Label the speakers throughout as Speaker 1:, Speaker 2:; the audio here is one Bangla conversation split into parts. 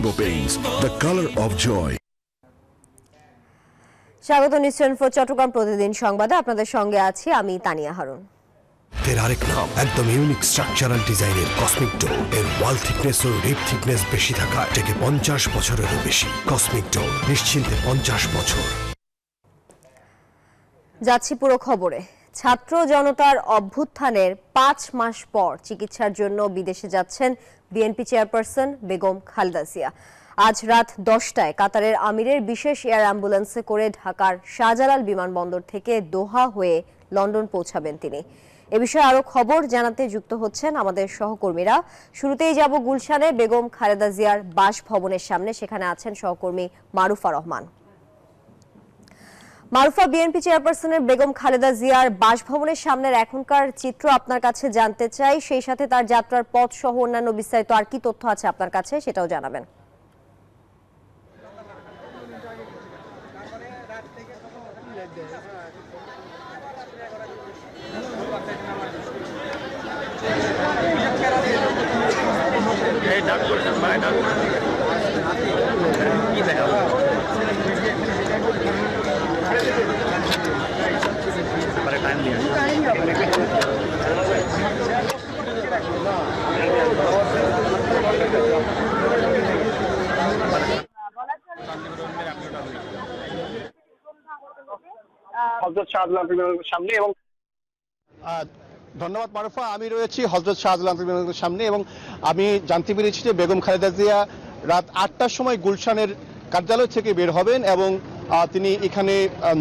Speaker 1: Rainbow Paints, the color of joy.
Speaker 2: স্বাগত নিশ্চয়ন ফর চট্টগ্রাম প্রতিদিন সংবাদে আপনাদের সঙ্গে আছি আমি তানিয়া হারুন।
Speaker 3: এর আরেক নাম একদম ইউনিক স্ট্রাকচারাল ডিজাইনের কসমিক ডো। এর ওয়াল থিকনেস ও রিপ থিকনেস বেশি থাকা থেকে 50 বছরেরও বেশি। কসমিক ডো, নিশ্চিন্তে 50 বছর।
Speaker 2: যাচ্ছি পুরো খবরে। ছাত্র জনতার অভ্যুত্থানের 5 মাস পর চিকিৎসার জন্য বিদেশে যাচ্ছেন বিএনপি চেয়ারপারসন বেগম খালেদা জিয়া। আজ রাত 10টায় কাতারের আমিরের বিশেষ এয়ার অ্যাম্বুলেন্সে করে ঢাকার শাহজালাল বিমানবন্দর থেকে দোহা হয়ে লন্ডন পৌঁছাবেন তিনি। এ বিষয়ে আরো খবর জানাতে যুক্ত হচ্ছেন আমাদের সহকর্মীরা। শুরুতেই যাব গুলশানে বেগম খালেদা জিয়ার বাসভবনের সামনে, সেখানে আছেন সহকর্মী মারুফা রহমান। মারুফা, বিএনপি চেয়ারপারসনের বেগম খালেদা জিয়ার বাসভবনের সামনের এখনকার চিত্র আপনার কাছে জানতে চাই, সেই সাথে তার যাত্রার পথ সহ অন্যান্য বিস্তারিত আর কি তথ্য আছে আপনার কাছে সেটাও জানাবেন।
Speaker 4: হযরত শাহজালাল বিমানবন্দরের সামনে এবং ধন্যবাদ মারুফা, আমি রয়েছি হযরত শাহজালাল বিমানবন্দরের সামনে এবং আমি জানতে পেরেছি যে বেগম খালেদা জিয়া রাত 8টার সময় গুলশানের কার্যালয় থেকে বের হবেন এবং তিনি এখানে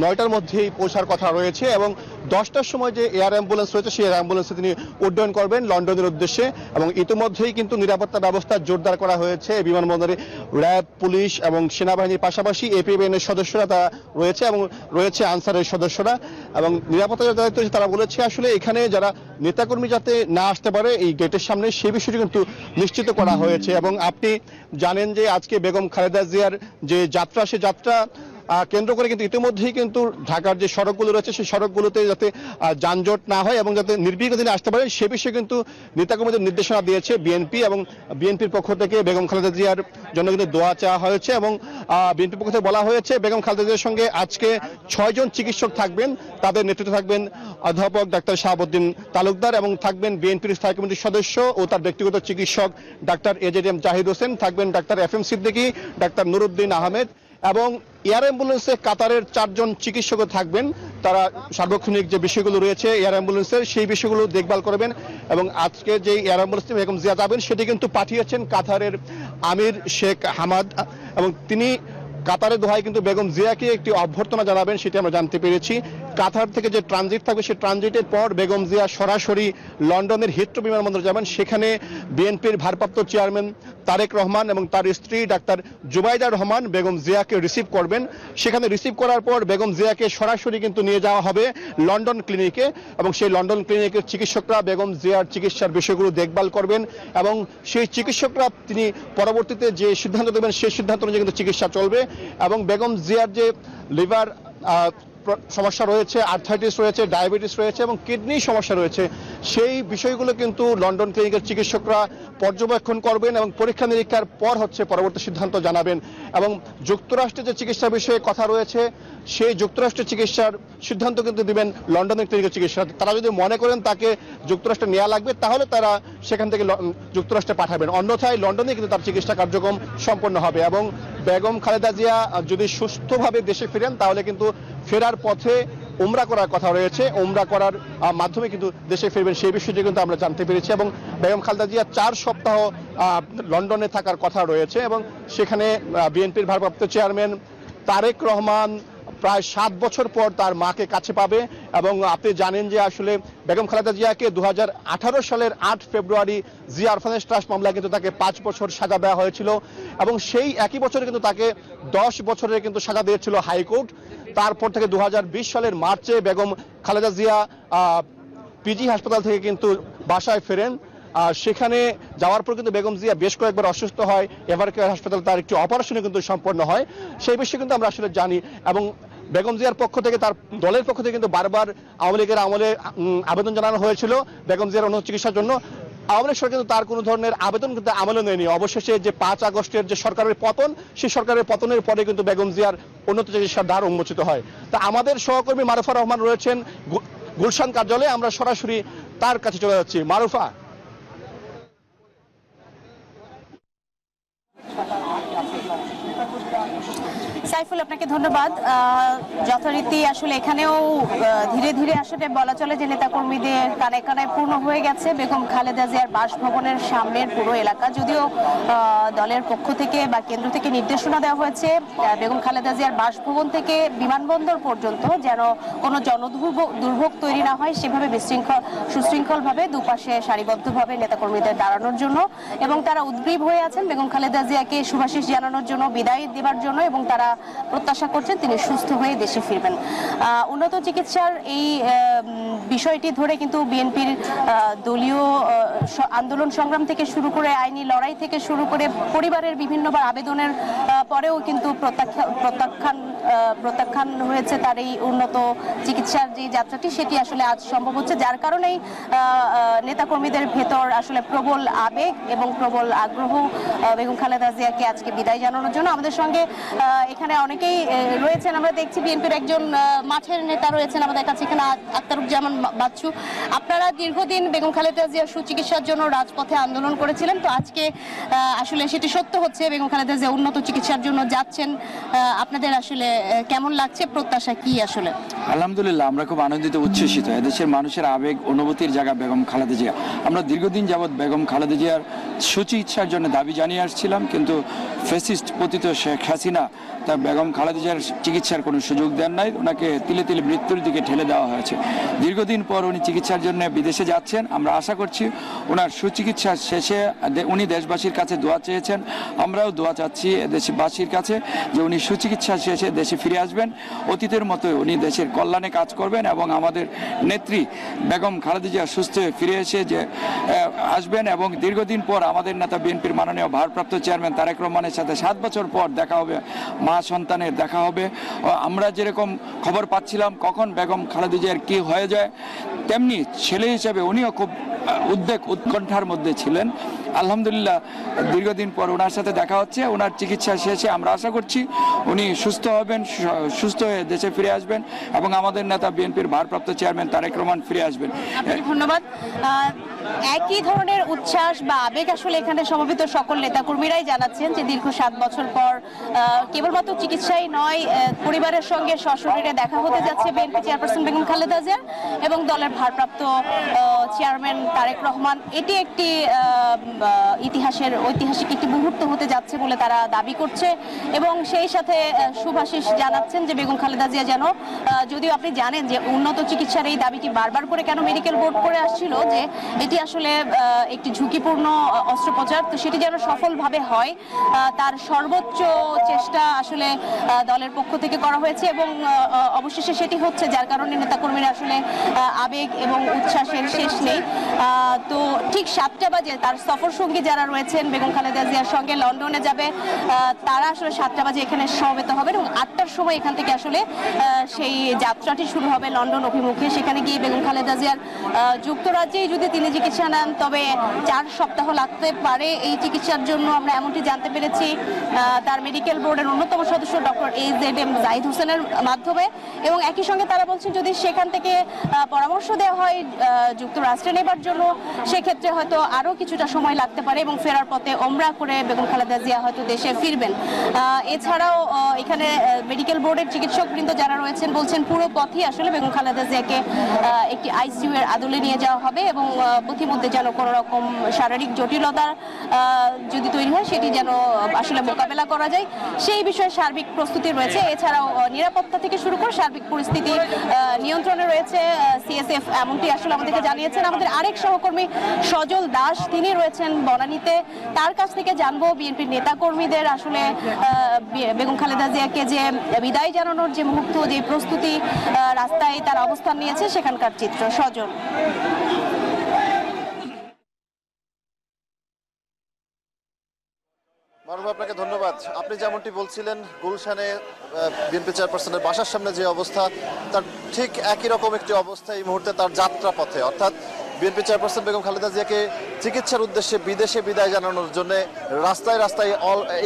Speaker 4: 9টার মধ্যেই পৌঁছার কথা রয়েছে এবং 10টার সময় যে এয়ার অ্যাম্বুলেন্স রয়েছে সেই এয়ার অ্যাম্বুলেন্সে তিনি উড্ডয়ন করবেন লন্ডনের উদ্দেশ্যে। এবং ইতিমধ্যেই কিন্তু নিরাপত্তা ব্যবস্থা জোরদার করা হয়েছে বিমানবন্দরে। র্যাব, পুলিশ এবং সেনাবাহিনীর পাশাপাশি এপিবিএনের সদস্যরা তারা রয়েছে এবং রয়েছে আনসারের সদস্যরা এবং নিরাপত্তা দায়িত্ব তারা বলেছে আসলে এখানে যারা নেতাকর্মী যাতে না আসতে পারে এই গেটের সামনে সেই বিষয়টি কিন্তু নিশ্চিত করা হয়েছে। এবং আপনি জানেন যে আজকে বেগম খালেদা জিয়ার যে যাত্রা, সে যাত্রা কেন্দ্র করে কিন্তু ইতিমধ্যেই কিন্তু ঢাকার যে সড়কগুলো রয়েছে সেই সড়কগুলোতে যাতে যানজট না হয় এবং যাতে নির্বিঘ্নে তিনি আসতে পারেন সে বিষয়ে কিন্তু নেতাকর্মীদের নির্দেশনা দিয়েছে বিএনপি এবং বিএনপির পক্ষ থেকে বেগম খালেদা জিয়ার জন্য কিন্তু দোয়া চাওয়া হয়েছে এবং বিএনপির পক্ষ থেকে বলা হয়েছে বেগম খালেদা জিয়ার সঙ্গে আজকে 6 জন চিকিৎসক থাকবেন। তাদের নেতৃত্বে থাকবেন অধ্যাপক ডাক্তার শাহাবুদ্দিন তালুকদার এবং থাকবেন বিএনপির স্থায়ী কমিটির সদস্য ও তার ব্যক্তিগত চিকিৎসক ডাক্তার এজেডিএম জাহিদ হোসেন, থাকবেন doctor FM Siddiqui, doctor Nuruddin Ahmed এবং এয়ার অ্যাম্বুলেন্সে কাতারের 4 জন চিকিৎসকও থাকবেন। তারা সার্বক্ষণিক যে বিষয়গুলো রয়েছে এয়ার অ্যাম্বুলেন্সের সেই বিষয়গুলো দেখভাল করবেন এবং আজকে যে এয়ার অ্যাম্বুলেন্স বেগম জিয়া যাবেন সেটি কিন্তু পাঠিয়েছেন কাতারের আমির শেখ হামাদ এবং তিনি কাতারে দোহায় কিন্তু বেগম জিয়াকে একটি অভ্যর্থনা জানাবেন সেটি আমরা জানতে পেরেছি। কাতার থেকে যে ট্রানজিট থাকবে সেই ট্রানজিটের পর বেগম জিয়া সরাসরি লন্ডনের হিথ্রো বিমানবন্দর যাবেন। সেখানে বিএনপির ভারপ্রাপ্ত চেয়ারম্যান তারেক রহমান এবং তার স্ত্রী ডাক্তার জুবাইদা রহমান বেগম জিয়াকে রিসিভ করবেন। সেখানে রিসিভ করার পর বেগম জিয়াকে সরাসরি কিন্তু নিয়ে যাওয়া হবে লন্ডন ক্লিনিকে এবং সেই লন্ডন ক্লিনিকের চিকিৎসকরা বেগম জিয়ার চিকিৎসার বিষয়গুলো দেখভাল করবেন এবং সেই চিকিৎসকরা তিনি পরবর্তীতে যে সিদ্ধান্ত দেবেন সেই সিদ্ধান্ত অনুযায়ী কিন্তু চিকিৎসা চলবে। এবং বেগম জিয়ার যে লিভার সমস্যা রয়েছে, আর্থাইটিস রয়েছে, ডায়াবেটিস রয়েছে এবং কিডনি সমস্যা রয়েছে সেই বিষয়গুলো কিন্তু লন্ডন ক্লিনিকের চিকিৎসকরা পর্যবেক্ষণ করবেন এবং পরীক্ষা নিরীক্ষার পর পরবর্তী সিদ্ধান্ত জানাবেন। এবং যুক্তরাষ্ট্রের যে চিকিৎসা বিষয়ে কথা রয়েছে সেই যুক্তরাষ্ট্রের চিকিৎসার সিদ্ধান্ত কিন্তু দিবেন লন্ডনের ক্লিনিকের চিকিৎসা। তারা যদি মনে করেন তাকে যুক্তরাষ্ট্রে নেওয়া লাগবে তাহলে তারা সেখান থেকে যুক্তরাষ্ট্রে পাঠাবেন, অন্যথায় লন্ডনে কিন্তু তার চিকিৎসা কার্যক্রম সম্পন্ন হবে। এবং বেগম খালেদা জিয়া যদি সুস্থভাবে দেশে ফিরেন তাহলে কিন্তু ফেরার পথে উমরা করার কথা রয়েছে, উমরা করার মাধ্যমে কিন্তু দেশে ফিরবেন সেই বিষয়টি কিন্তু আমরা জানতে পেরেছি। এবং বেগম খালেদা জিয়া 4 সপ্তাহ লন্ডনে থাকার কথা রয়েছে এবং সেখানে বিএনপির ভারপ্রাপ্ত চেয়ারম্যান তারেক রহমান প্রায় 7 বছর পর তার মাকে কাছে পাবে। এবং আপনি জানেন যে আসলে বেগম খালেদা জিয়াকে 2018 সালের 8 ফেব্রুয়ারি জিয়া অরফানেজ ট্রাস্ট মামলায় কিন্তু তাকে 5 বছর সাজা দেওয়া হয়েছিল এবং সেই একই বছরে কিন্তু তাকে 10 বছরের কিন্তু সাজা দিয়েছিল হাইকোর্ট। তারপর থেকে 2020 সালের মার্চে বেগম খালেদা জিয়া পিজি হাসপাতাল থেকে কিন্তু বাসায় ফেরেন। সেখানে যাওয়ার পর কিন্তু বেগম জিয়া বেশ কয়েকবার অসুস্থ হয়, এভারকেয়ার হাসপাতাল তার একটি অপারেশনে কিন্তু সম্পন্ন হয় সেই বিষয়ে কিন্তু আমরা আসলে জানি। এবং বেগম জিয়ার পক্ষ থেকে তার দলের পক্ষ থেকে কিন্তু বারবার আওয়ামী লীগের আমলে আবেদন জানানো হয়েছিল বেগম জিয়ার উন্নত চিকিৎসার জন্য। আওয়ামী লীগ সরকার কিন্তু তার কোনো ধরনের আবেদন কিন্তু আমলে নেয়নি। অবশেষে যে 5 আগস্টের যে সরকারের পতন, সেই সরকারের পতনের পরে কিন্তু বেগম জিয়ার উন্নত চিকিৎসার দ্বার উন্মোচিত হয়। তা আমাদের সহকর্মী মারুফা রহমান রয়েছেন গুলশান কার্যালয়ে, আমরা সরাসরি তার কাছে চলে যাচ্ছি। মারুফা,
Speaker 5: সাইফুল, আপনাকে ধন্যবাদ। যথারীতি আসলে এখানেও ধীরে ধীরে আসলে বলা চলে যে নেতাকর্মীদের কানায় কানায় পূর্ণ হয়ে গেছে বেগম খালেদা জিয়ার বাসভবনের সামনের পুরো এলাকা। যদিও দলের পক্ষ থেকে বা কেন্দ্র থেকে নির্দেশনা দেওয়া হয়েছে বেগম খালেদা জিয়ার বাসভবন থেকে বিমানবন্দর পর্যন্ত যেন কোনো জনদুর্ভোগ তৈরি না হয়, সেভাবে সুশৃঙ্খলভাবে দুপাশে সারিবদ্ধভাবে নেতাকর্মীদের দাঁড়ানোর জন্য, এবং তারা উদ্গ্রীব হয়ে আছেন বেগম খালেদা জিয়াকে শুভাশিস জানানোর জন্য, বিদায় দেওয়ার জন্য, এবং তারা প্রত্যাশা করছেন তিনি সুস্থ হয়ে দেশে ফিরবেন। উন্নত চিকিৎসার এই বিষয়টি ধরে কিন্তু বিএনপির দলীয় আন্দোলন সংগ্রাম থেকে শুরু করে আইনি লড়াই থেকে শুরু করে পরিবারের বিভিন্নবার আবেদনের পরেও কিন্তু প্রত্যাখ্যান হয়েছে তার এই উন্নত চিকিৎসার যে যাত্রাটি, সেটি আসলে আজ সম্ভব হচ্ছে, যার কারণেই নেতাকর্মীদের ভেতর আসলে প্রবল আবেগ এবং প্রবল আগ্রহ বেগম খালেদা জিয়াকে আজকে বিদায় জানানোর জন্য। আমাদের সঙ্গে এখানে অনেকেই রয়েছেন, আমরা দেখছি বিএনপির একজন মাঠের নেতা রয়েছেন আমাদের কাছে, এখানে আক্তারুজ্জামান বাচ্চু। আপনারা দীর্ঘদিন বেগম খালেদা জিয়ার সুচিকিৎসার জন্য রাজপথে আন্দোলন করেছিলেন, তো আজকে আসলে সেটি সত্য হচ্ছে, বেগম খালেদা জিয়া উন্নত চিকিৎসার জন্য যাচ্ছেন। আপনাদের আসলে কেমন লাগছে, প্রত্যাশা কি আসলে?
Speaker 6: আলহামদুলিল্লাহ, আমরা খুব আনন্দিত, উচ্ছ্বসিত। এদেশের মানুষের আবেগ অনুভূতির জায়গা বেগম খালেদা জিয়া। আমরা দীর্ঘদিন যাবৎ বেগম খালেদা জিয়ার সুচিকিৎসার জন্য দাবি জানিয়ে আসছিলাম, কিন্তু ফ্যাসিস্ট পতিত শেখ হাসিনা তা বেগম খালেদা জিয়ার চিকিৎসার কোনো সুযোগ দেন নাই, ওনাকে তিলে তিলে মৃত্যুর দিকে ঠেলে দেওয়া হয়েছে। দীর্ঘদিন পর উনি চিকিৎসার জন্য বিদেশে যাচ্ছেন। আমরা আশা করছি ওনার সুচিকিৎসার শেষে উনি দেশবাসীর কাছে দোয়া চেয়েছেন, আমরাও দোয়া চাচ্ছি দেশবাসীর কাছে যে উনি সুচিকিৎসা শেষে দেশে ফিরে আসবেন, অতীতের মতো উনি দেশের কল্যাণে কাজ করবেন এবং আমাদের নেত্রী বেগম খালেদা জিয়া সুস্থ হয়ে ফিরে এসে যে আসবেন, এবং দীর্ঘদিন পর আমাদের নেতা বিএনপির মাননীয় ভারপ্রাপ্ত চেয়ারম্যান তারেক রহমানের সাথে 7 বছর পর দেখা হবে, মা সন্তানের দেখা হবে। আমরা যেরকম খবর পাচ্ছিলাম কখন বেগম খালেদা জিয়ার কি হয়ে যায়, তেমনি ছেলে হিসেবে উনিও খুব উৎকণ্ঠার মধ্যে ছিলেন। আলহামদুলিল্লাহ, দীর্ঘদিন পর ওনার সাথে দেখা হচ্ছে। ওনার চিকিৎসা শেষে আমরা আশা করছি উনি সুস্থ হবেন, সুস্থ হয়ে দেশে ফিরে আসবেন, এবং আমাদের নেতা বিএনপির ভারপ্রাপ্ত চেয়ারম্যান তারেক রহমান ফিরে আসবেন।
Speaker 5: ধন্যবাদ। একই ধরনের উচ্ছ্বাস বা আবেগ আসলে এখানে সমবেত সকল নেতাকর্মীরাই জানাচ্ছেন যে দীর্ঘ 7 বছর পর কেবলমাত্র চিকিৎসাই নয়, পরিবারের সঙ্গে সশরীরে দেখা হতে যাচ্ছে বিএনপি চেয়ারপারসন বেগম খালেদা জিয়া এবং দলের ভারপ্রাপ্ত চেয়ারম্যান তারেক রহমান। এটি একটি ঐতিহাসিক একটি মুহূর্ত হতে যাচ্ছে বলে তারা দাবি করছে, এবং সেই সাথে শুভাশিস জানাচ্ছেন যে বেগম খালেদা জিয়া যেন, যদিও আপনি জানেন যে উন্নত চিকিৎসার এই দাবিটি বারবার করে কেন মেডিকেল বোর্ড করে আসছিল, যে এটি আসলে একটি ঝুঁকিপূর্ণ অস্ত্রোপচার, তো সেটি যেন সফলভাবে হয় তার সর্বোচ্চ চেষ্টা আসলে দলের পক্ষ থেকে করা হয়েছে, এবং অবশেষে সেটি হচ্ছে, যার কারণে নেতাকর্মীরা আসলে আবেগ এবং উচ্ছ্বাসের শেষ নেই। তো ঠিক 7টা বাজে তার সফর সঙ্গী যারা রয়েছেন বেগম খালেদা জিয়ার সঙ্গে লন্ডনে যাবে, তারা আসলে 7টা বাজে এখানে সমবেত হবে, এবং 8টার সময় এখান থেকে আসলে সেই যাত্রাটি শুরু হবে লন্ডন অভিমুখে। সেখানে গিয়ে বেগম খালেদা জিয়ার যুক্তরাজ্যেই যদি তিনি চিকিৎসা নেন তবে 4 সপ্তাহ লাগতে পারে এই চিকিৎসার জন্য, আমরা এমনটি জানতে পেরেছি তার মেডিকেল বোর্ডের অন্যতম সদস্য ডক্টর AZM জাহিদ হোসেনের মাধ্যমে। এবং একই সঙ্গে তারা বলছেন যদি সেখান থেকে পরামর্শ দেওয়া হয় যুক্তরাষ্ট্রে নেবার জন্য, সেক্ষেত্রে হয়তো আরও কিছুটা সময় লাগতে পারে, এবং ফেরার পথে ওমরা করে বেগম খালেদা জিয়া হয়তো দেশে ফিরবেন। এছাড়াও এখানে মেডিকেল বোর্ডের চিকিৎসকবৃন্দ যারা রয়েছেন বলছেন পুরো পথই আসলে বেগম খালেদা জিয়াকে একটি ICU এর আদলে নিয়ে যাওয়া হবে, এবং পথিমধ্যে যেন কোনো রকম শারীরিক জটিলতা যদি তৈরি হয় সেটি যেন আসলে মোকাবেলা করা যায়, সেই বিষয়ে সার্বিক প্রস্তুতি রয়েছে। এছাড়াও নিরাপত্তা থেকে শুরু করে সার্বিক পরিস্থিতি নিয়ন্ত্রণে রয়েছে CSF, এমনটি আসলে আমাদেরকে জানিয়েছেন আমাদের আরেক সহকর্মী সজল দাস, তিনি রয়েছেন বনানীতে। তার কাছ থেকে জানবো বিএনপির নেতাকর্মীদের আসলে বেগম খালেদা জিয়াকে যে বিদায় জানানোর যে মুহূর্ত, যে প্রস্তুতি, রাস্তায় তার অবস্থান নিয়েছে সেখানকার চিত্র। সজল।
Speaker 7: মারুফ, আপনাকে ধন্যবাদ। আপনি যেমনটি বলছিলেন গুলশানে বিএনপি চেয়ারপারসনের বাসার সামনে যে অবস্থা, তার ঠিক একই রকম একটি অবস্থা এই মুহূর্তে তার যাত্রা পথে, অর্থাৎ বিএনপি চেয়ারপারসন বেগম খালেদা জিয়াকে চিকিৎসার উদ্দেশ্যে বিদেশে বিদায় জানানোর জন্য রাস্তায় রাস্তায়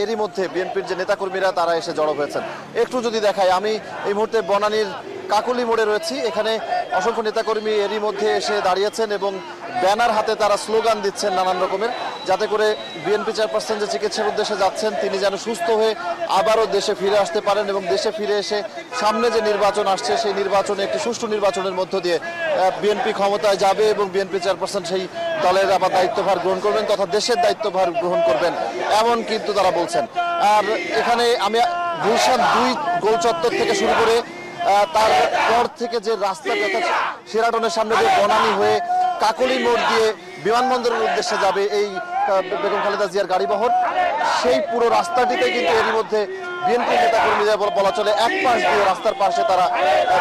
Speaker 7: এরই মধ্যে বিএনপির যে নেতাকর্মীরা তারা এসে জড়ো হয়েছেন। একটু যদি দেখাই, আমি এই মুহূর্তে বনানীর কাকুলি মোড়ে রয়েছি। এখানে অসংখ্য নেতাকর্মী এরই মধ্যে এসে দাঁড়িয়েছেন এবং ব্যানার হাতে তারা স্লোগান দিচ্ছেন নানান রকমের, যাতে করে বিএনপি চেয়ারপারসন যে চিকিৎসার উদ্দেশ্যে যাচ্ছেন তিনি যেন সুস্থ হয়ে আবারও দেশে ফিরে আসতে পারেন এবং দেশে ফিরে এসে সামনে যে নির্বাচন আসছে সেই নির্বাচনে একটি সুষ্ঠু নির্বাচনের মধ্য দিয়ে বিএনপি ক্ষমতায় যাবে এবং বিএনপি চেয়ারপারসন সেই দলের আবার দায়িত্বভার গ্রহণ করবেন তথা দেশের দায়িত্বভার গ্রহণ করবেন, এমন কিন্তু তারা বলছেন। আর এখানে আমি গুলশান 2 গোল চত্বর থেকে শুরু করে তারপর থেকে যে রাস্তা শেরাটনের সামনে যে বনানী হয়ে কাকলি মোড় দিয়ে বিমানবন্দরের উদ্দেশ্যে যাবে এই বেগম খালেদা জিয়ার গাড়িবহর, সেই পুরো রাস্তাটিতে কিন্তু এরই মধ্যে বিএনপি নেতাকর্মীরা বলা চলে এক পাশ দিয়ে রাস্তার পাশে তারা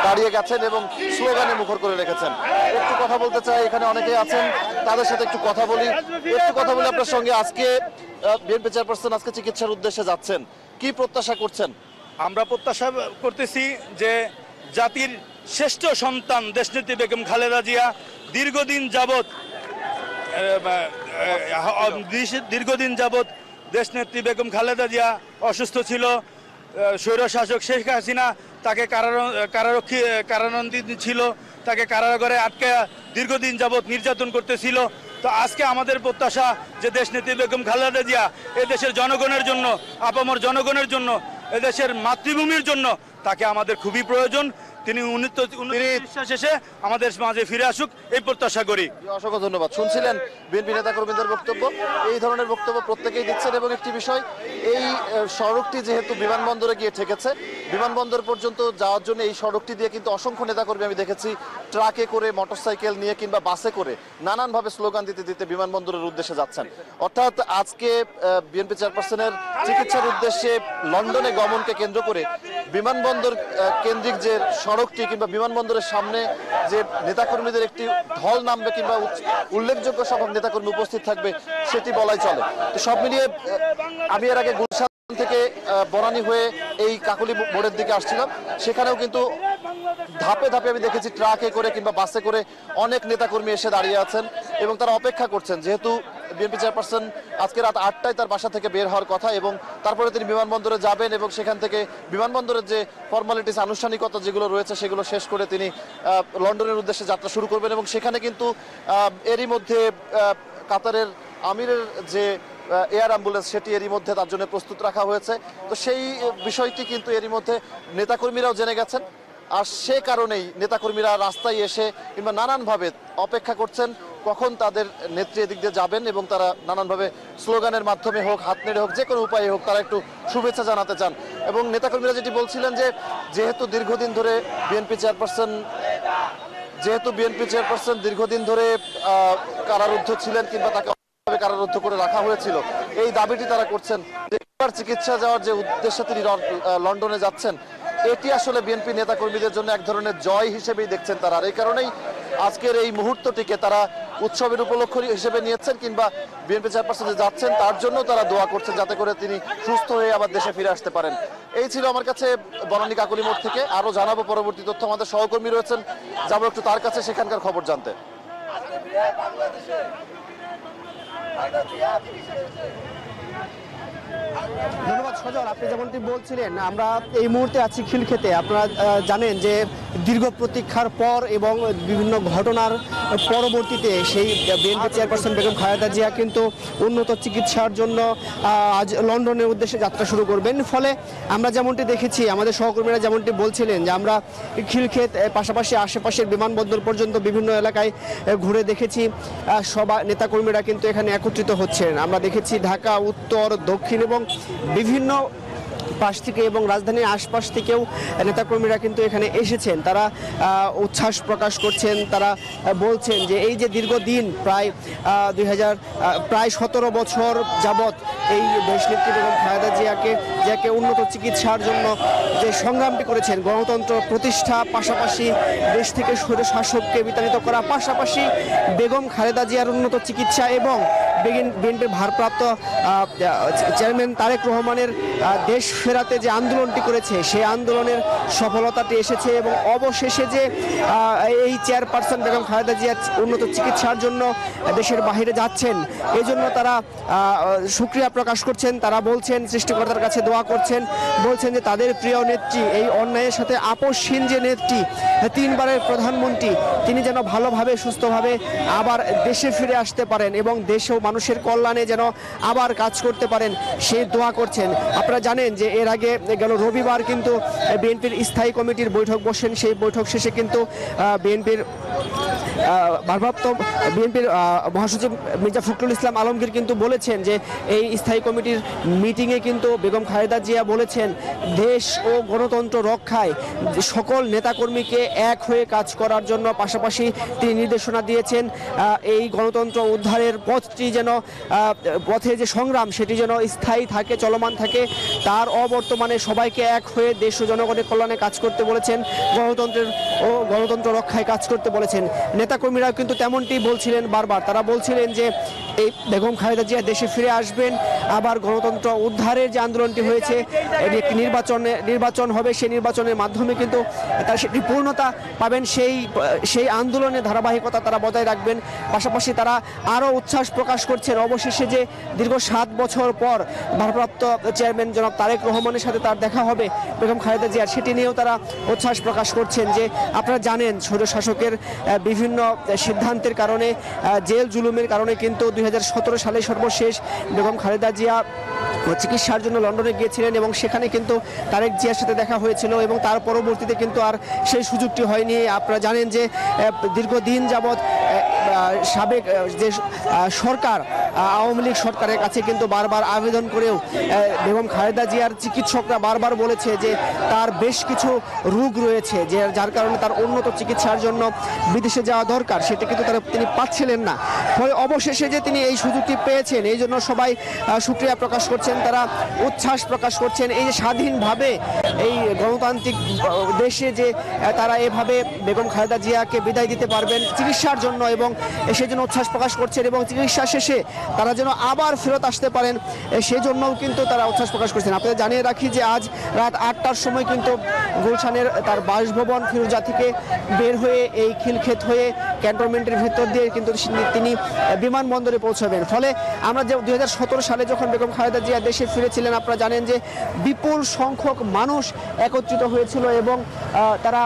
Speaker 7: দাঁড়িয়ে গেছেন এবং স্লোগানে মুখর করে রেখেছেন। একটু কথা বলতে চাই, এখানে অনেকেই আছেন, তাদের সাথে একটু কথা বলি আপনার সঙ্গে। আজকে বিএনপি চেয়ারপারসন আজকে চিকিৎসার উদ্দেশ্যে যাচ্ছেন, কি প্রত্যাশা করছেন?
Speaker 8: আমরা প্রত্যাশা করতেছি যে জাতির শ্রেষ্ঠ সন্তান দেশনেত্রী বেগম খালেদা জিয়া দীর্ঘদিন যাবৎ দেশনেত্রী বেগম খালেদা জিয়া অসুস্থ ছিল। স্বৈরশাসক শেখ হাসিনা তাকে কারারক্ষী ছিল, তাকে কারাগারে আটকে দীর্ঘদিন যাবৎ নির্যাতন করতেছিল। তো আজকে আমাদের প্রত্যাশা যে দেশনেত্রী বেগম খালেদা জিয়া এদেশের জনগণের জন্য, আপামর জনগণের জন্য, এদেশের মাতৃভূমির জন্য তাকে আমাদের খুবই প্রয়োজন। তিনি উন্নত শেষে আমাদের মাঝে ফিরে আসুক এই প্রত্যাশা করি।
Speaker 7: অসংখ্য ধন্যবাদ। শুনছিলেন বিএনপি নেতাকর্মীদের বক্তব্য, এই ধরনের বক্তব্য প্রত্যেকেই দিচ্ছেন। এবং একটি বিষয়, এই সড়কটি যেহেতু বিমানবন্দরে গিয়ে ঠেকেছে, বিমানবন্দর পর্যন্ত যাওয়ার জন্য এই সড়কটি দিয়ে কিন্তু অসংখ্য নেতাকর্মী আমি দেখেছি ট্রাকে করে, মোটরসাইকেল নিয়ে কিংবা বাসে করে নানানভাবে স্লোগান দিতে দিতে বিমানবন্দরের উদ্দেশ্যে যাচ্ছেন। অর্থাৎ আজকে বিএনপি চেয়ারপারসনের চিকিৎসার উদ্দেশ্যে লন্ডনে গমনকে কেন্দ্র করে বিমানবন্দর কেন্দ্রিক যে সড়কটি কিংবা বিমানবন্দরের সামনে যে নেতাকর্মীদের একটি ঢল নামবে কিংবা উল্লেখযোগ্য সংখ্যক নেতাকর্মী উপস্থিত থাকবে সেটি বলাই চলে। তো সব মিলিয়ে আমি এর আগে গুলশান থেকে বনানী হয়ে এই কাকলি মোড়ের দিকে আসছিলাম, সেখানেও কিন্তু ধাপে ধাপে আমি দেখেছি ট্রাকে করে কিংবা বাসে করে অনেক নেতাকর্মী এসে দাঁড়িয়ে আছেন এবং তারা অপেক্ষা করছেন, যেহেতু বিএনপি চেয়ারপারসন আজকে রাত 8টায় তার বাসা থেকে বের হওয়ার কথা এবং তারপরে তিনি বিমানবন্দরে যাবেন এবং সেখান থেকে বিমানবন্দরের যে ফর্মালিটিস, আনুষ্ঠানিকতা যেগুলো রয়েছে সেগুলো শেষ করে তিনি লন্ডনের উদ্দেশ্যে যাত্রা শুরু করবেন। এবং সেখানে কিন্তু এরই মধ্যে কাতারের আমিরের যে এয়ার অ্যাম্বুলেন্স সেটি এরই মধ্যে তার জন্য প্রস্তুত রাখা হয়েছে। তো সেই বিষয়টি কিন্তু এরই মধ্যে নেতাকর্মীরাও জেনে গেছেন, আর সে কারণেই নেতাকর্মীরা রাস্তায় এসে কিংবা নানানভাবে অপেক্ষা করছেন কখন তাদের নেত্রী এদিক দিয়ে যাবেন এবং তারা নানানভাবে স্লোগানের মাধ্যমে হোক, হাত নেড়ে হোক, যে কোনো উপায়ে হোক তারা একটু শুভেচ্ছা জানাতে চান। এবং নেতাকর্মীরা যেটি বলছিলেন যে যেহেতু দীর্ঘদিন ধরে বিএনপি চেয়ারপারসন দীর্ঘদিন ধরে কারারুদ্ধ ছিলেন কিংবা তাকে কারারুদ্ধ করে রাখা হয়েছিল, এই দাবিটি তারা করছেন যে এবার চিকিৎসা যাওয়ার যে উদ্দেশ্যে তিনি লন্ডনে যাচ্ছেন এটি আসলে বিএনপি নেতাকর্মীদের জন্য এক ধরনের জয় হিসেবেই দেখছেন তারা। আর এই কারণেই আজকের এই মুহূর্তটিকে তারা উৎসবের উপলক্ষ হিসেবে নিয়েছেন কিংবা বিএনপি চেয়ারপারসন যে যাচ্ছেন তার জন্য তারা দোয়া করছেন যাতে করে তিনি সুস্থ হয়ে আবার দেশে ফিরে আসতে পারেন। এই ছিল আমার কাছে বনানী কাকলি মোড় থেকে। আরো জানাবো পরবর্তী তথ্য, আমাদের সহকর্মী রয়েছেন, যাবো একটু তার কাছে সেখানকার খবর জানতে।
Speaker 9: ধন্যবাদ সজল। আপনি যেমনটি বলছিলেন, আমরা এই মুহূর্তে আছি খিলক্ষেতে। আপনারা জানেন যে দীর্ঘ প্রতীক্ষার পর এবং বিভিন্ন ঘটনার পরবর্তীতে সেই বিএনপি চেয়ারপারসন বেগম খালেদা জিয়া কিন্তু উন্নত চিকিৎসার জন্য আজ লন্ডনের উদ্দেশ্যে যাত্রা শুরু করবেন। ফলে আমরা যেমনটি দেখেছি, আমাদের সহকর্মীরা যেমনটি বলছিলেন যে আমরা খিলক্ষেত পাশাপাশি আশেপাশের বিমানবন্দর পর্যন্ত বিভিন্ন এলাকায় ঘুরে দেখেছি সবাই নেতাকর্মীরা কিন্তু এখানে একত্রিত হচ্ছেন। আমরা দেখেছি ঢাকা, উত্তর, দক্ষিণ এবং বিভিন্ন পাশ থেকে এবং রাজধানীর আশপাশ থেকেও নেতাকর্মীরা কিন্তু এখানে এসেছেন। তারা উচ্ছ্বাস প্রকাশ করছেন, তারা বলছেন যে এই যে দীর্ঘদিন প্রায় 17 বছর যাবৎ এই দেশনেত্রী বেগম খালেদা জিয়াকে উন্নত চিকিৎসার জন্য যে সংগ্রামটি করেছেন, গণতন্ত্র প্রতিষ্ঠা, পাশাপাশি দেশ থেকে স্বৈরশাসককে বিতাড়িত করা, পাশাপাশি বেগম খালেদা জিয়ার উন্নত চিকিৎসা এবং বিএনপির ভারপ্রাপ্ত চেয়ারম্যান তারেক রহমানের দেশ ফেরাতে যে আন্দোলনটি করেছে সেই আন্দোলনের সফলতাটি এসেছে এবং অবশেষে যে এই চেয়ারপারসন বেগম খালেদা জিয়া উন্নত চিকিৎসার জন্য দেশের বাইরে যাচ্ছেন এই জন্য তারা শুকরিয়া প্রকাশ করছেন। তারা বলছেন সৃষ্টিকর্তার কাছে দোয়া করছেন, বলছেন যে তাদের প্রিয় নেত্রী এই অন্যায়ের সাথে আপোষহীন যে নেত্রী 3 বারের প্রধানমন্ত্রী তিনি যেন ভালোভাবে সুস্থভাবে আবার দেশে ফিরে আসতে পারেন এবং দেশ ও মানুষের কল্যাণে যেন আবার কাজ করতে পারেন সেই দোয়া করছেন। আপনারা জানেন যে এর আগে গেল রবিবার কিন্তু বিএনপির স্থায়ী কমিটির বৈঠক বসেন। সেই বৈঠক শেষে কিন্তু বিএনপির ভারপ্রাপ্ত মহাসচিব মির্জা ফখরুল ইসলাম আলমগীর কিন্তু বলেছেন যে এই স্থায়ী কমিটির মিটিংয়ে কিন্তু বেগম খালেদা জিয়া বলেছেন দেশ ও গণতন্ত্র রক্ষায় সকল নেতাকর্মীকে এক হয়ে কাজ করার জন্য, পাশাপাশি তিনি নির্দেশনা দিয়েছেন এই গণতন্ত্র উদ্ধারের পথে যে সংগ্রাম সেটি যেন স্থায়ী থাকে, চলমান থাকে। তার অবর্তমানে সবাইকে এক হয়ে দেশ ও জনগণের কল্যাণে কাজ করতে বলেছেন, গণতন্ত্র রক্ষায় কাজ করতে বলেছেন। নেতাকর্মীরাও কিন্তু তেমনটি বলছিলেন বারবার। তারা বলছিলেন যে এই বেগম খালেদা জিয়া দেশে ফিরে আসবেন, আবার গণতন্ত্র উদ্ধারের যে আন্দোলনটি হয়েছে একটি নির্বাচন হবে, সেই নির্বাচনের মাধ্যমে কিন্তু তারা সেটি পূর্ণতা পাবেন, সেই আন্দোলনের ধারাবাহিকতা তারা বজায় রাখবেন। পাশাপাশি তারা আরও উচ্ছ্বাস প্রকাশ করছেন অবশেষে যে দীর্ঘ 7 বছর পর ভারপ্রাপ্ত চেয়ারম্যান জনাব তারেক রহমানের সাথে তার দেখা হবে বেগম খালেদা জিয়ার, সেটি নিয়েও তারা উচ্ছ্বাস প্রকাশ করছেন। যে আপনারা জানেন স্বৈরশাসকের বিভিন্ন সিদ্ধান্তের কারণে, জেল জুলুমের কারণে কিন্তু 2017 সালে সর্বশেষ বেগম খালেদা জিয়া চিকিৎসার জন্য লন্ডনে গিয়েছিলেন এবং সেখানে কিন্তু তারেক জিয়ার সাথে দেখা হয়েছিল এবং তার পরবর্তীতে কিন্তু আর সেই সুযোগটি হয়নি। আপনারা জানেন যে দীর্ঘদিন যাবৎ সাবেক যে সরকার আওয়ামী লীগ সরকারের কাছে কিন্তু বারবার আবেদন করেও বেগম খালেদা জিয়ার চিকিৎসকরা বারবার বলেছে যে তার বেশ কিছু রোগ রয়েছে যার কারণে তার উন্নত চিকিৎসার জন্য বিদেশে যাওয়া দরকার, সেটা কিন্তু তিনি পাচ্ছিলেন না। ফলে অবশেষে যে তিনি এই সুযোগটি পেয়েছেন এই জন্য সবাই শুকরিয়া প্রকাশ করছেন, তারা উচ্ছ্বাস প্রকাশ করছেন। এই যে স্বাধীনভাবে এই গণতান্ত্রিক দেশে যে তারা এভাবে বেগম খালেদা জিয়াকে বিদায় দিতে পারবেন চিকিৎসার জন্য এবং সেজন্য উচ্ছ্বাস প্রকাশ করছেন এবং চিকিৎসা শেষে তারা যেন আবার ফেরত আসতে পারেন সেই জন্যও কিন্তু তারা উচ্ছ্বাস প্রকাশ করছেন। আপনাদের জানিয়ে রাখি যে আজ রাত 8টার সময় কিন্তু গুলশানের তার বাসভবন ফিরোজা থেকে বের হয়ে এই খিলক্ষেত হয়ে ক্যান্টনমেন্টের ভেতর দিয়ে কিন্তু তিনি বিমানবন্দরে পৌঁছাবেন। ফলে আমরা যে 2017 সালে যখন বেগম খালেদা জিয়া দেশে ফিরেছিলেন আপনারা জানেন যে বিপুল সংখ্যক মানুষ একত্রিত হয়েছিল এবং তারা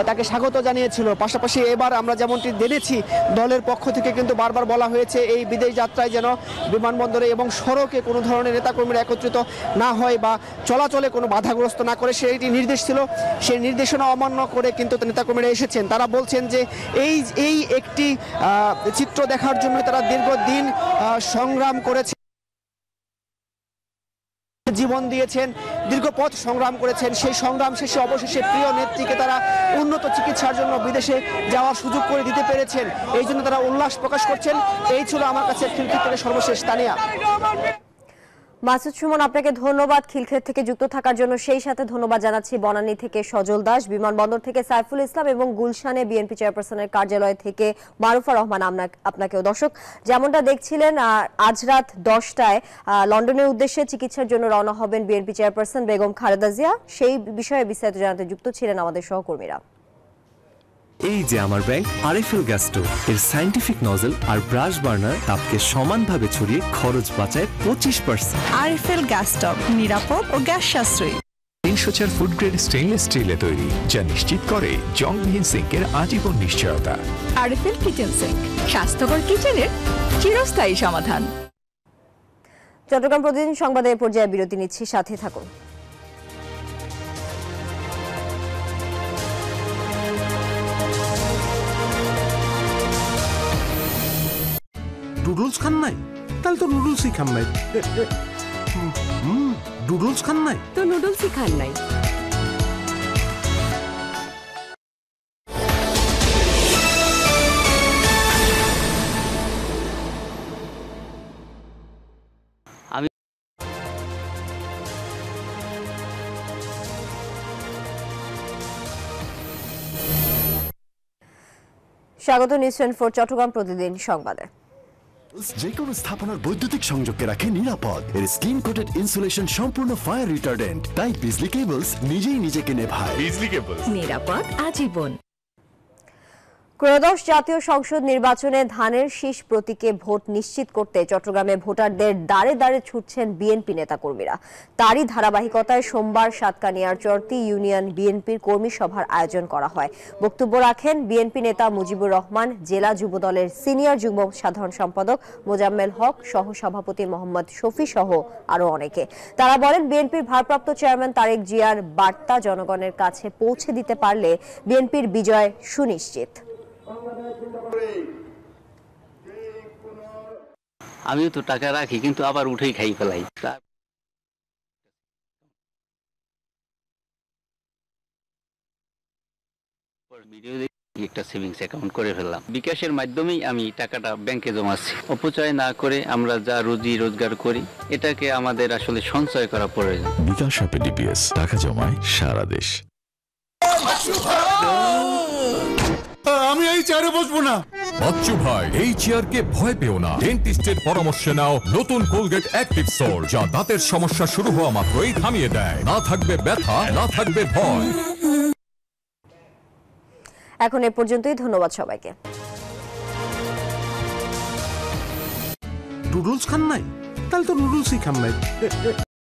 Speaker 9: তাকে স্বাগত জানিয়েছিল। পাশাপাশি এবার আমরা যেমনটি জেনেছি দলের পক্ষ থেকে কিন্তু বারবার বলা হয়েছে এই বিদেশ যাত্রায় যেন বিমানবন্দরে এবং সড়কে কোনো ধরনের নেতাকর্মীরা একত্রিত না হয় বা চলাচলে কোনো বাধাগ্রস্ত না করে সেইটি নির্দেশ ছিল, সেই নির্দেশনা অমান্য করে কিন্তু নেতাকর্মীরা এসেছেন। তারা বলছেন যে এই একটি চিত্র দেখার জন্য তারা দীর্ঘদিন সংগ্রাম করেছে, জীবন দিয়েছেন, দীর্ঘ পথ সংগ্রাম করেছেন। সেই সংগ্রাম শেষে অবশেষে প্রিয় নেত্রীকে তারা উন্নত চিকিৎসার জন্য বিদেশে যাওয়ার সুযোগ করে দিতে পেরেছেন, এই জন্য তারা উল্লাস প্রকাশ করছেন। এই ছিল আমার কাছে খিলক্ষেত থেকে সর্বশেষ তানিয়া।
Speaker 2: মাসুদ সুমন, আপনাকে ধন্যবাদ খিলক্ষেত থেকে যুক্ত থাকার জন্য। সেই সাথে ধন্যবাদ জানাচ্ছি বনানী থেকে সজল দাস, বিমানবন্দর থেকে সাইফুল ইসলাম এবং গুলশানে বিএনপি চেয়ারপারসনের কার্যালয় থেকে মারুফা রহমান আপনাকেও। দর্শক, যেমনটা দেখছিলেন আজ রাত 10টায় লন্ডনের উদ্দেশ্যে চিকিৎসার জন্য রওনা হবেন বিএনপি চেয়ারপারসন বেগম খালেদা জিয়া। সেই বিষয়ে বিস্তারিত জানাতে যুক্ত ছিলেন আমাদের সহকর্মীরা।
Speaker 10: এই যে আমার ব্যাংক আরএফএল গ্যাস স্টোভ, এর সায়েন্টিফিক নজল আর ব্রাশ বার্নার তাপকে সমানভাবে ছড়িয়ে খরচ বাঁচায় 25%।
Speaker 11: আরএফএল গ্যাস স্টোভ নিরাপদ ও গ্যাস সাশ্রয়ী।
Speaker 12: 304 ফুড গ্রেড স্টেইনলেস স্টিলে তৈরি, যা নিশ্চিত করে জংবিহীন সিঙ্কের আজীবন নিশ্চয়তা।
Speaker 11: আরএফএল কিচেন সিঙ্ক, স্বাস্থ্যকর কিচেনের চিরস্থায়ী সমাধান।
Speaker 2: চট্টগ্রাম প্রতিদিন সংবাদের পর্যায়ে বিরতি নিচ্ছি, সাথে থাকুন।
Speaker 3: নুডলস খান নাই? তাহলে তো নুডলসই খান নাই। নুডলস খান নাই
Speaker 11: তো নুডলসই খান নাই।
Speaker 2: স্বাগত নিউজ 24 চট্টগ্রাম প্রতিদিন সংবাদে।
Speaker 1: যে কোনো স্থাপনার বৈদ্যুতিক সংযোগকে রাখে নিরাপদ। এর স্কিন কোটেড ইনসুলেশন সম্পূর্ণ ফায়ার রিটার্ডেন্ট, তাই বিজলি কেবলস নিজেই নিজেকে নেভায়। বিজলি কেবলস,
Speaker 11: নিরাপদ আজীবন।
Speaker 2: ত্রয়োদশ জাতীয় সংসদ নির্বাচনে ধানের শীষ প্রতীকে ভোট নিশ্চিত করতে চট্টগ্রামে ভোটারদের দাঁড়ে দাঁড়ে ছুটছেন বিএনপি নেতাকর্মীরা। তারই ধারাবাহিকতায় সোমবার সাতকানিয়ার চরতি ইউনিয়ন বিএনপির কর্মী সভার আয়োজন করা হয়। বক্তব্য রাখেন বিএনপি নেতা মুজিবুর রহমান, জেলা যুবদলের সিনিয়র যুগ্ম সাধারণ সম্পাদক মোজাম্মেল হক, সহ সভাপতি মোহাম্মদ শফি সহ আরো অনেকে। তারা বলেন, বিএনপির ভারপ্রাপ্ত চেয়ারম্যান তারেক জিয়ার বার্তা জনগণের কাছে পৌঁছে দিতে পারলে বিএনপির বিজয় সুনিশ্চিত।
Speaker 13: আমিও তো টাকা রাখি, কিন্তু আবার উঠেই খাই ফেলাই। একটা সেভিংস অ্যাকাউন্ট করে ফেললাম, বিকাশের মাধ্যমেই আমি টাকাটা ব্যাংকে জমাচ্ছি। অপচয় না করে আমরা যা রুজি রোজগার করি, এটাকে আমাদের আসলে সঞ্চয় করা প্রয়োজন।
Speaker 12: বিকাশ অ্যাপে ডিপিএস, টাকা জমায় সারা দেশ।
Speaker 14: আমি এই চেয়ারে বসবো না। বাচ্চু ভাই, এই চেয়ারকে ভয় পেও না। ডেন্টিস্টের পরামর্শে নাও নতুন কোলগেট অ্যাক্টিভ সোল, যা দাঁতের সমস্যা শুরু হওয়া মাত্রই থামিয়ে দেয়। না থাকবে ব্যথা, না থাকবে ভয়।
Speaker 2: এখন এ পর্যন্তই, ধন্যবাদ সবাইকে।
Speaker 3: নুডলস খান নাই? তাহলে তো নুডলসই খান নাই।